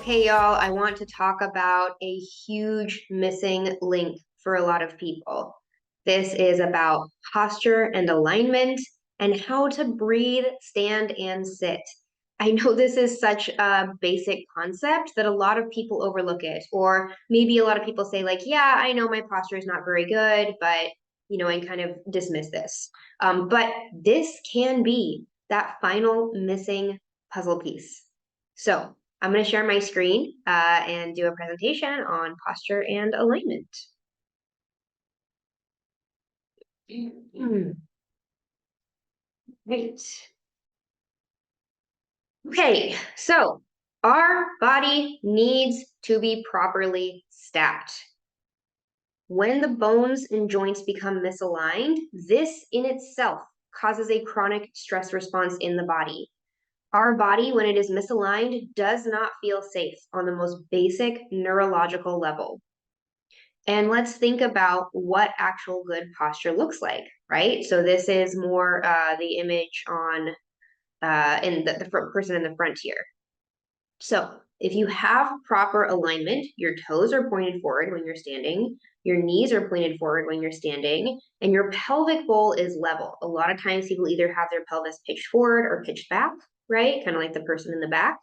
Okay, y'all, I want to talk about a huge missing link for a lot of people. This is about posture and alignment and how to breathe, stand, and sit. I know this is such a basic concept that a lot of people overlook it, or maybe a lot of people say, like, yeah, I know my posture is not very good, but, and kind of dismiss this. But this can be that final missing puzzle piece. So, I'm going to share my screen and do a presentation on posture and alignment. Great. Okay, so our body needs to be properly stacked. When the bones and joints become misaligned, this in itself causes a chronic stress response in the body. Our body, when it is misaligned, does not feel safe on the most basic neurological level. And let's think about what actual good posture looks like, right? So this is more the image on in the person in the front here. So if you have proper alignment, your toes are pointed forward when you're standing, your knees are pointed forward when you're standing, and your pelvic bowl is level. A lot of times people either have their pelvis pitched forward or pitched back, right? Kind of like the person in the back.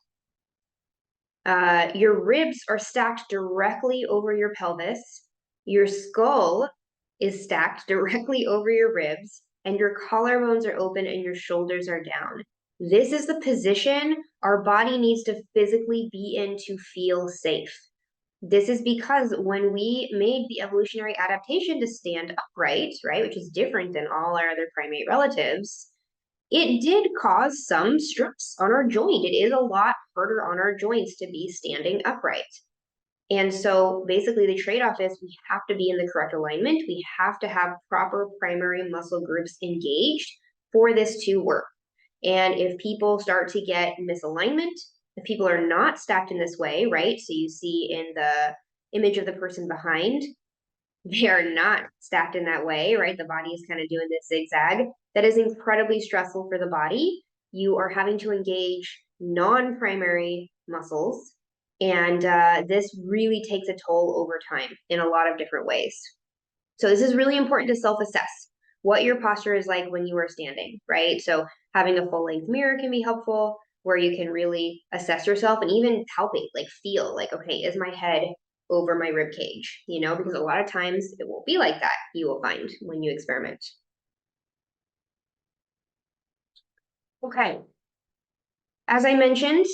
Your ribs are stacked directly over your pelvis. Your skull is stacked directly over your ribs, and your collarbones are open and your shoulders are down. This is the position our body needs to physically be in to feel safe. This is because when we made the evolutionary adaptation to stand upright, right, which is different than all our other primate relatives, it did cause some stress on our joint. It is a lot harder on our joints to be standing upright. And so basically the trade-off is we have to be in the correct alignment. We have to have proper primary muscle groups engaged for this to work. And if people start to get misalignment, if people are not stacked in this way, right? So you see in the image of the person behind, they are not stacked in that way, right? The body is kind of doing this zigzag. That is incredibly stressful for the body. You are having to engage non-primary muscles, and this really takes a toll over time in a lot of different ways. So this is really important to self-assess what your posture is like when you are standing, right? So having a full-length mirror can be helpful, where you can really assess yourself and even palpate, like feel like, okay, is my head over my rib cage, because a lot of times it won't be like that, you will find when you experiment. Okay. As I mentioned,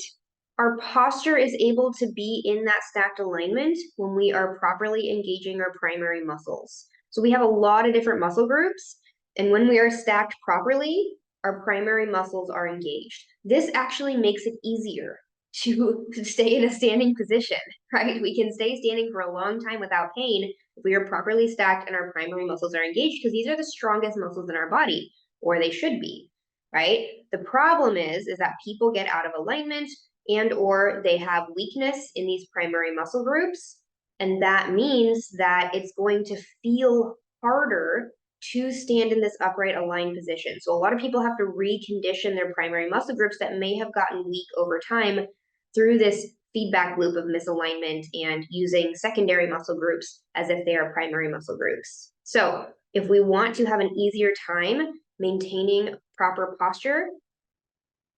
our posture is able to be in that stacked alignment when we are properly engaging our primary muscles. So we have a lot of different muscle groups, and when we are stacked properly, our primary muscles are engaged. This actually makes it easier to stay in a standing position, right? We can stay standing for a long time without pain if we are properly stacked and our primary muscles are engaged, because these are the strongest muscles in our body, or they should be, right? The problem is that people get out of alignment and or they have weakness in these primary muscle groups. And that means that it's going to feel harder to stand in this upright aligned position. So a lot of people have to recondition their primary muscle groups that may have gotten weak over time through this feedback loop of misalignment and using secondary muscle groups as if they are primary muscle groups. So if we want to have an easier time maintaining proper posture,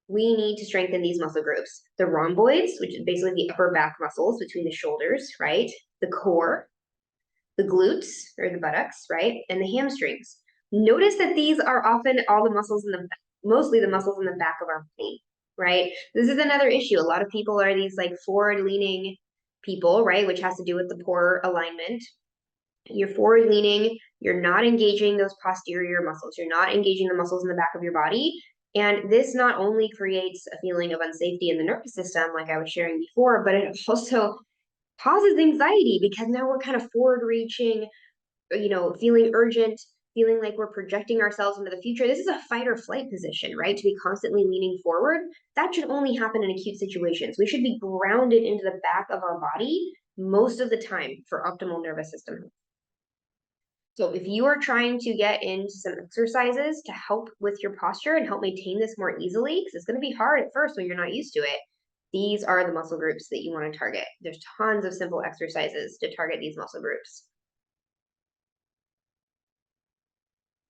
we need to strengthen these muscle groups. The rhomboids, which is basically the upper back muscles between the shoulders, right? The core, the glutes, or the buttocks, right? And the hamstrings. Notice that these are often all the muscles in the, mostly the muscles in the back of our body, right? This is another issue. A lot of people are these like forward-leaning people, right? Which has to do with the poor alignment. You're forward leaning, you're not engaging those posterior muscles, you're not engaging the muscles in the back of your body. And this not only creates a feeling of unsafety in the nervous system, like I was sharing before, but it also causes anxiety because now we're kind of forward reaching, feeling urgent, feeling like we're projecting ourselves into the future. This is a fight or flight position, right? To be constantly leaning forward. That should only happen in acute situations. We should be grounded into the back of our body most of the time for optimal nervous system health. So if you are trying to get into some exercises to help with your posture and help maintain this more easily, because it's going to be hard at first when you're not used to it, these are the muscle groups that you want to target. There's tons of simple exercises to target these muscle groups.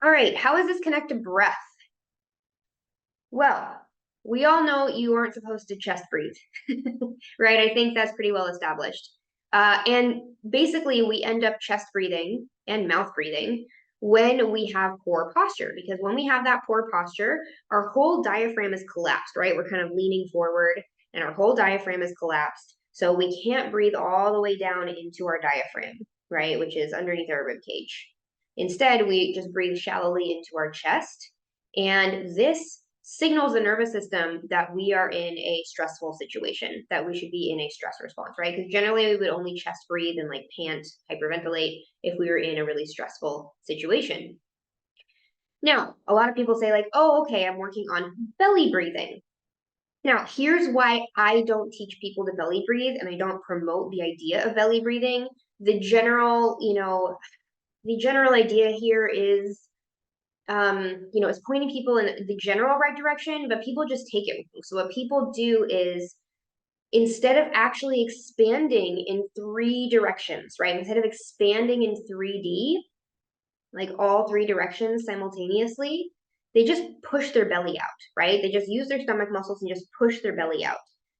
All right, how does this connect to breath? Well, we all know you aren't supposed to chest breathe, right? I think that's pretty well established. And basically, we end up chest breathing and mouth breathing when we have poor posture, because when we have that poor posture, our whole diaphragm is collapsed, right? We're kind of leaning forward and our whole diaphragm is collapsed. So we can't breathe all the way down into our diaphragm, right? Which is underneath our rib cage. Instead, we just breathe shallowly into our chest. And this signals the nervous system that we are in a stressful situation, that we should be in a stress response, right? Because generally we would only chest breathe and like pant, hyperventilate if we were in a really stressful situation. Now, a lot of people say like, oh, okay, I'm working on belly breathing. Now, here's why I don't teach people to belly breathe and I don't promote the idea of belly breathing. The general, the general idea here is it's pointing people in the general right direction, but people just take it wrong. So what people do is instead of actually expanding in 3 directions, right? Instead of expanding in 3D, like all 3 directions simultaneously, they just push their belly out, right? They just use their stomach muscles and just push their belly out.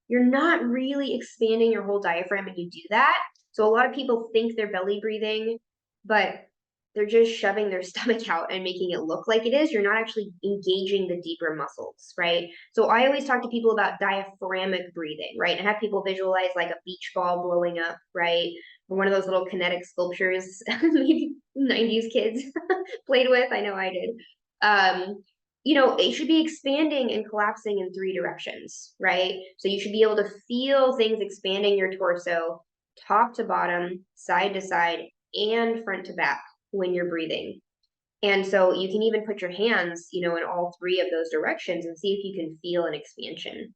You're not really expanding your whole diaphragm when you do that. So a lot of people think they're belly breathing, but they're just shoving their stomach out and making it look like it is. You're not actually engaging the deeper muscles, right? So I always talk to people about diaphragmic breathing, right? And have people visualize like a beach ball blowing up, right? Or one of those little kinetic sculptures, maybe 90s kids played with. I know I did. It should be expanding and collapsing in 3 directions, right? So you should be able to feel things expanding your torso, top to bottom, side to side, and front to back when you're breathing. And so you can even put your hands, in all 3 of those directions and see if you can feel an expansion.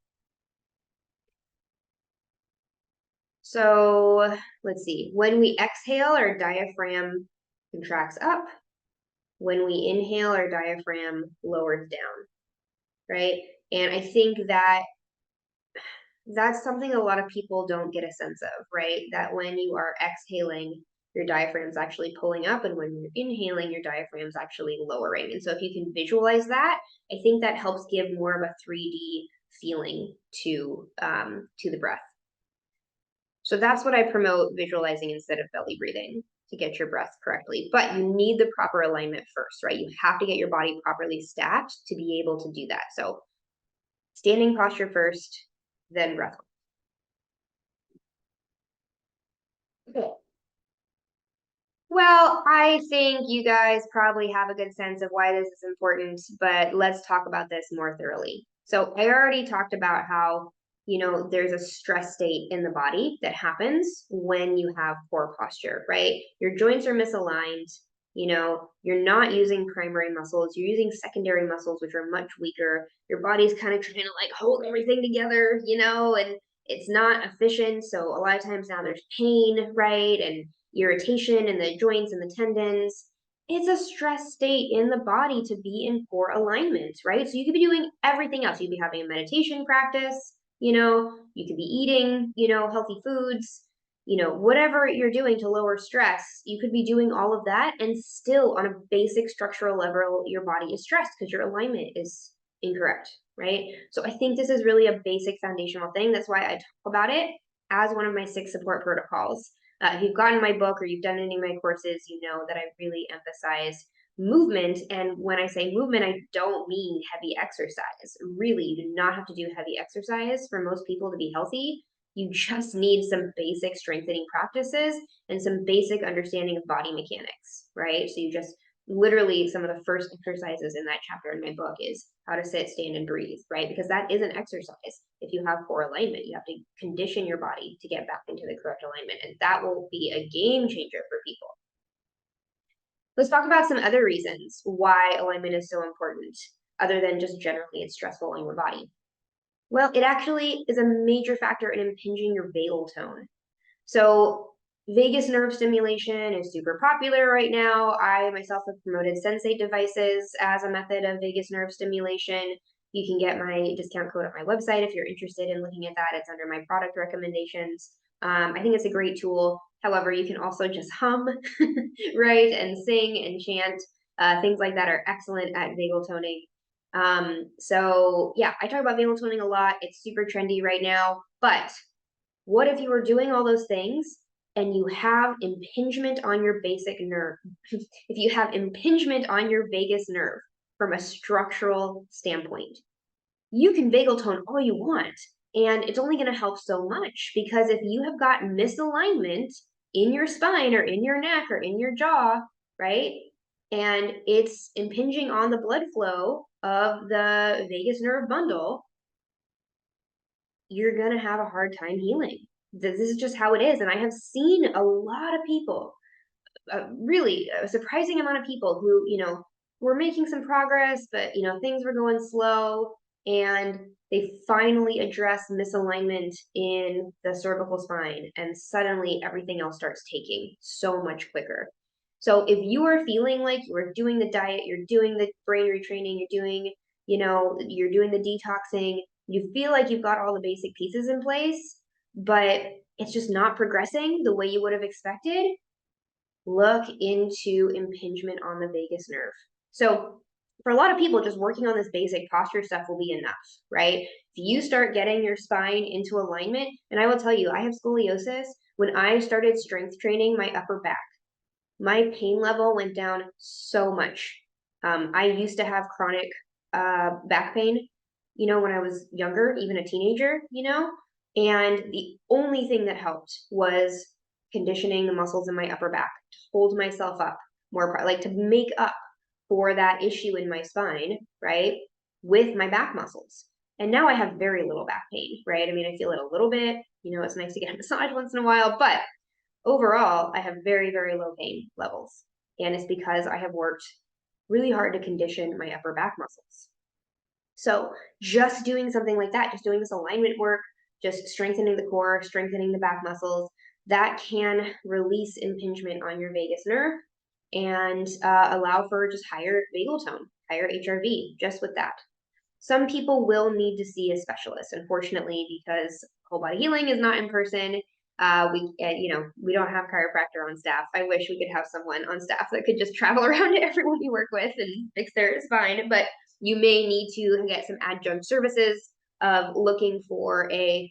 So let's see. When we exhale, our diaphragm contracts up. When we inhale, our diaphragm lowers down, right? And I think that that's something a lot of people don't get a sense of, right? That when you are exhaling, your diaphragm's actually pulling up, and when you're inhaling, your diaphragm's actually lowering. And so if you can visualize that, I think that helps give more of a 3D feeling to the breath. So that's what I promote, visualizing instead of belly breathing to get your breath correctly. But you need the proper alignment first, right? You have to get your body properly stacked to be able to do that. So standing posture first, then breath. Okay. Well, I think you guys probably have a good sense of why this is important, but let's talk about this more thoroughly. So I already talked about how, there's a stress state in the body that happens when you have poor posture, right? Your joints are misaligned, you're not using primary muscles, you're using secondary muscles, which are much weaker. Your body's kind of trying to like hold everything together, and it's not efficient. So a lot of times now there's pain, right? And irritation in the joints and the tendons. It's a stress state in the body to be in poor alignment, right? So you could be doing everything else. You could be having a meditation practice, you could be eating, healthy foods, whatever you're doing to lower stress, you could be doing all of that. And still, on a basic structural level, your body is stressed because your alignment is incorrect, right? So I think this is really a basic foundational thing. That's why I talk about it as one of my 6 support protocols. If you've gotten my book or you've done any of my courses, you know that I really emphasize movement. And when I say movement, I don't mean heavy exercise. Really, you do not have to do heavy exercise for most people to be healthy. You just need some basic strengthening practices and some basic understanding of body mechanics, right? So you just literally, some of the first exercises in that chapter in my book is how to sit, stand, and breathe, right? Because that is an exercise. If you have poor alignment, you have to condition your body to get back into the correct alignment, and that will be a game changer for people. Let's talk about some other reasons why alignment is so important, other than just generally it's stressful on your body. Well, it actually is a major factor in impinging your vagal tone. So vagus nerve stimulation is super popular right now. I myself have promoted sensate devices as a method of vagus nerve stimulation. You can get my discount code on my website if you're interested in looking at that. It's under my product recommendations. I think it's a great tool. However, you can also just hum, right, and sing and chant. Things like that are excellent at vagal toning. So yeah, I talk about vagal toning a lot. It's super trendy right now. But what if you were doing all those things and you have impingement on your basic nerve? If you have impingement on your vagus nerve from a structural standpoint, you can vagal tone all you want, and it's only going to help so much, because if you have got misalignment in your spine or in your neck or in your jaw, right, and it's impinging on the blood flow of the vagus nerve bundle, you're going to have a hard time healing. This is just how it is. And I have seen a lot of people, really a surprising amount of people who, were making some progress, but, things were going slow, and they finally address misalignment in the cervical spine, and suddenly everything else starts taking so much quicker. So if you are feeling like you're doing the diet, you're doing the brain retraining, you're doing the detoxing, you feel like you've got all the basic pieces in place, but it's just not progressing the way you would have expected, look into impingement on the vagus nerve. So for a lot of people, just working on this basic posture stuff will be enough, right? If you start getting your spine into alignment, and I will tell you, I have scoliosis. When I started strength training my upper back, my pain level went down so much. I used to have chronic back pain, when I was younger, even a teenager, and the only thing that helped was conditioning the muscles in my upper back to hold myself up more, like to make up for that issue in my spine, right, with my back muscles. And now I have very little back pain, right? I mean, I feel it a little bit, it's nice to get a massage once in a while, but overall, I have very, very low pain levels. And it's because I have worked really hard to condition my upper back muscles. So just doing something like that, just doing this alignment work, just strengthening the core, strengthening the back muscles, that can release impingement on your vagus nerve and allow for just higher vagal tone, higher HRV, just with that. Some people will need to see a specialist, unfortunately, because whole body healing is not in person. We don't have chiropractor on staff. I wish we could have someone on staff that could just travel around to everyone we work with and fix their spine. But you may need to get some adjunct services of looking for a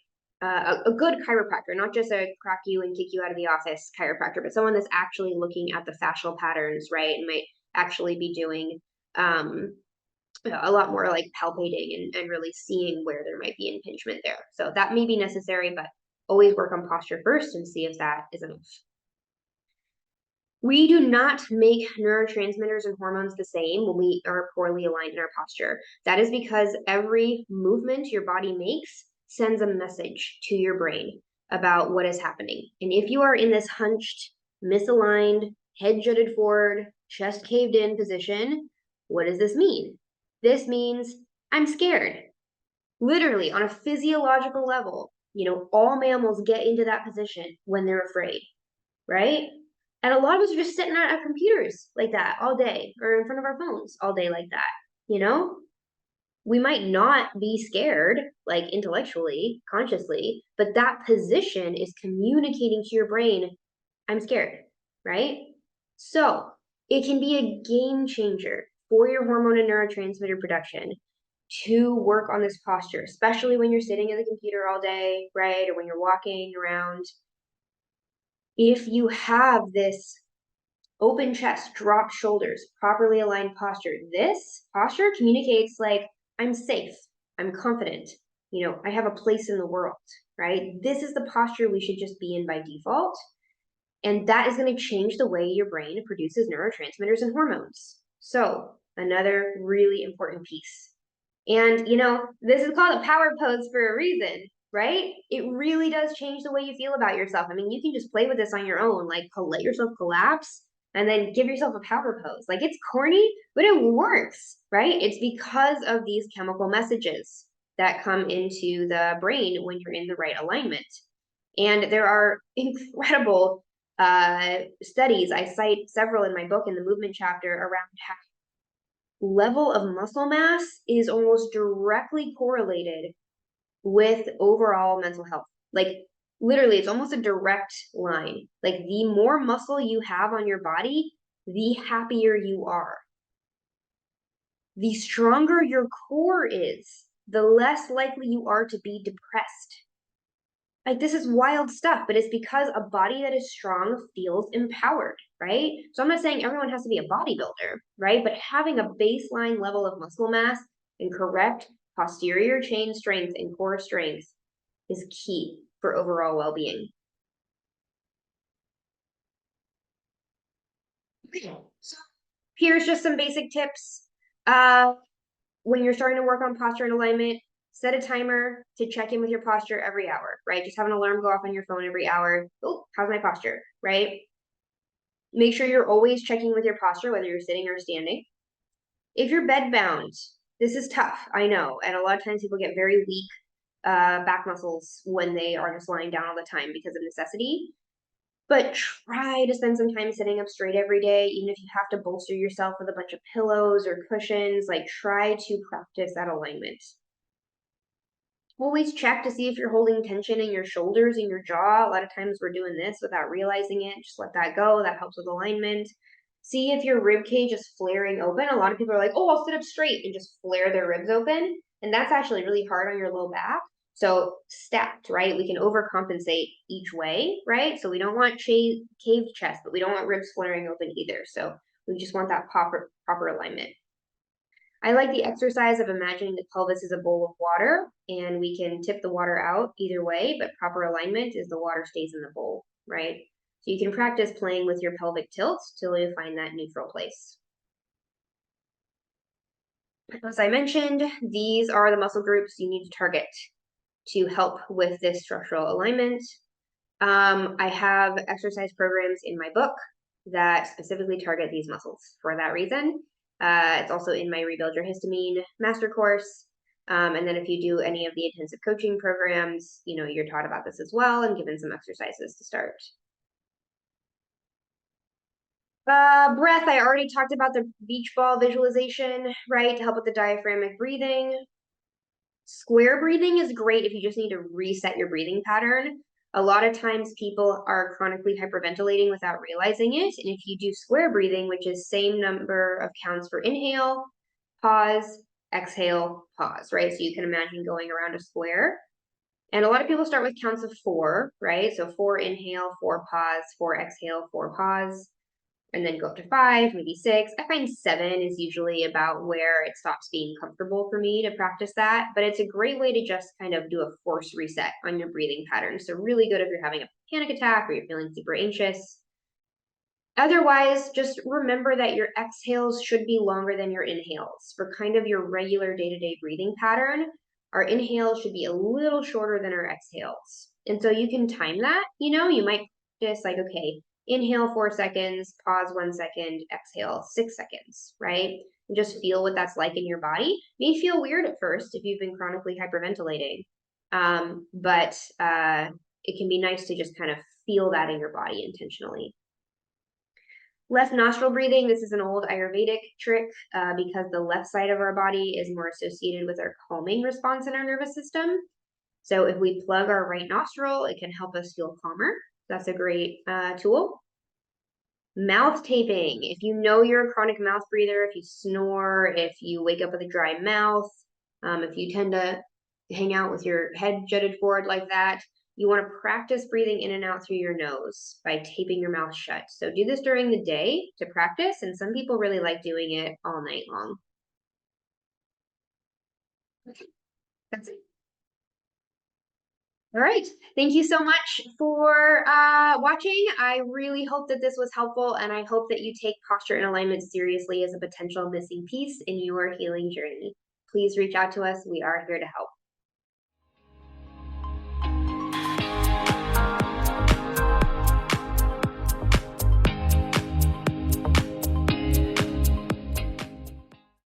good chiropractor, not just a crack you and kick you out of the office chiropractor, but someone that's actually looking at the fascial patterns, right, and might actually be doing a lot more like palpating and really seeing where there might be impingement there. So that may be necessary, but always work on posture first and see if that is enough. We do not make neurotransmitters and hormones the same when we are poorly aligned in our posture. That is because every movement your body makes sends a message to your brain about what is happening. And if you are in this hunched, misaligned, head jutted forward, chest caved in position, what does this mean? This means I'm scared. Literally, on a physiological level, all mammals get into that position when they're afraid, right? And a lot of us are just sitting at our computers like that all day, or in front of our phones all day like that, We might not be scared, like intellectually, consciously, but that position is communicating to your brain, I'm scared, right? So it can be a game changer for your hormone and neurotransmitter production to work on this posture, especially when you're sitting at the computer all day, right? Or when you're walking around. If you have this open chest, dropped shoulders, properly aligned posture, this posture communicates like, I'm safe, I'm confident, I have a place in the world, right? This is the posture we should just be in by default. And that is going to change the way your brain produces neurotransmitters and hormones. So another really important piece. And, this is called a power pose for a reason, right? It really does change the way you feel about yourself. I mean, you can just play with this on your own, like let yourself collapse and then give yourself a power pose. Like, it's corny, but it works, right? It's because of these chemical messages that come into the brain when you're in the right alignment. And there are incredible studies. I cite several in my book in the movement chapter around level of muscle mass is almost directly correlated with overall mental health. Like literally, it's almost a direct line. Like the more muscle you have on your body, the happier you are. The stronger your core is, the less likely you are to be depressed. Like this is wild stuff, but it's because a body that is strong feels empowered, right? So I'm not saying everyone has to be a bodybuilder, right? But having a baseline level of muscle mass and correct posterior chain strength and core strength is key for overall well-being. So here's just some basic tips. When you're starting to work on posture and alignment, set a timer to check in with your posture every hour, right? Just have an alarm go off on your phone every hour. Oh, how's my posture, right? Make sure you're always checking with your posture, whether you're sitting or standing. If you're bed bound, this is tough, I know. And a lot of times people get very weak back muscles when they are just lying down all the time because of necessity. But try to spend some time sitting up straight every day, even if you have to bolster yourself with a bunch of pillows or cushions, like try to practice that alignment. Always check to see if you're holding tension in your shoulders and your jaw. A lot of times we're doing this without realizing it. Just let that go. That helps with alignment. See if your rib cage is flaring open. A lot of people are like, oh, I'll sit up straight and just flare their ribs open. And that's actually really hard on your low back. So stacked, right? We can overcompensate each way, right? So we don't want caved chest, but we don't want ribs flaring open either. So we just want that proper alignment. I like the exercise of imagining the pelvis is a bowl of water and we can tip the water out either way, but proper alignment is the water stays in the bowl, right? So you can practice playing with your pelvic tilt till you find that neutral place. As I mentioned, these are the muscle groups you need to target to help with this structural alignment. I have exercise programs in my book that specifically target these muscles for that reason. It's also in my Rebuild Your Histamine master course. And then if you do any of the intensive coaching programs, you know, you're taught about this as well and given some exercises to start. Breath, I already talked about the beach ball visualization, right, to help with the diaphragmatic breathing. Square breathing is great if you just need to reset your breathing pattern. A lot of times people are chronically hyperventilating without realizing it. And if you do square breathing, which is same number of counts for inhale, pause, exhale, pause, right? So you can imagine going around a square. And a lot of people start with counts of 4, right? So 4 inhale, 4 pause, 4 exhale, 4 pause, and then go up to 5, maybe 6. I find 7 is usually about where it stops being comfortable for me to practice that, but it's a great way to just kind of do a force reset on your breathing pattern. So really good if you're having a panic attack or you're feeling super anxious. Otherwise, just remember that your exhales should be longer than your inhales. For kind of your regular day-to-day breathing pattern, our inhales should be a little shorter than our exhales. And so you can time that, you know, you might just like, okay, inhale 4 seconds, pause 1 second, exhale 6 seconds, right? And just feel what that's like in your body. It may feel weird at first if you've been chronically hyperventilating, but it can be nice to just kind of feel that in your body intentionally. Left nostril breathing, this is an old Ayurvedic trick because the left side of our body is more associated with our calming response in our nervous system. So if we plug our right nostril, it can help us feel calmer. That's a great tool. Mouth taping. If you know you're a chronic mouth breather, if you snore, if you wake up with a dry mouth, if you tend to hang out with your head jutted forward like that, you want to practice breathing in and out through your nose by taping your mouth shut. So do this during the day to practice, and some people really like doing it all night long. Okay, that's it. All right. Thank you so much for watching. I really hope that this was helpful, and I hope that you take posture and alignment seriously as a potential missing piece in your healing journey. Please reach out to us. We are here to help.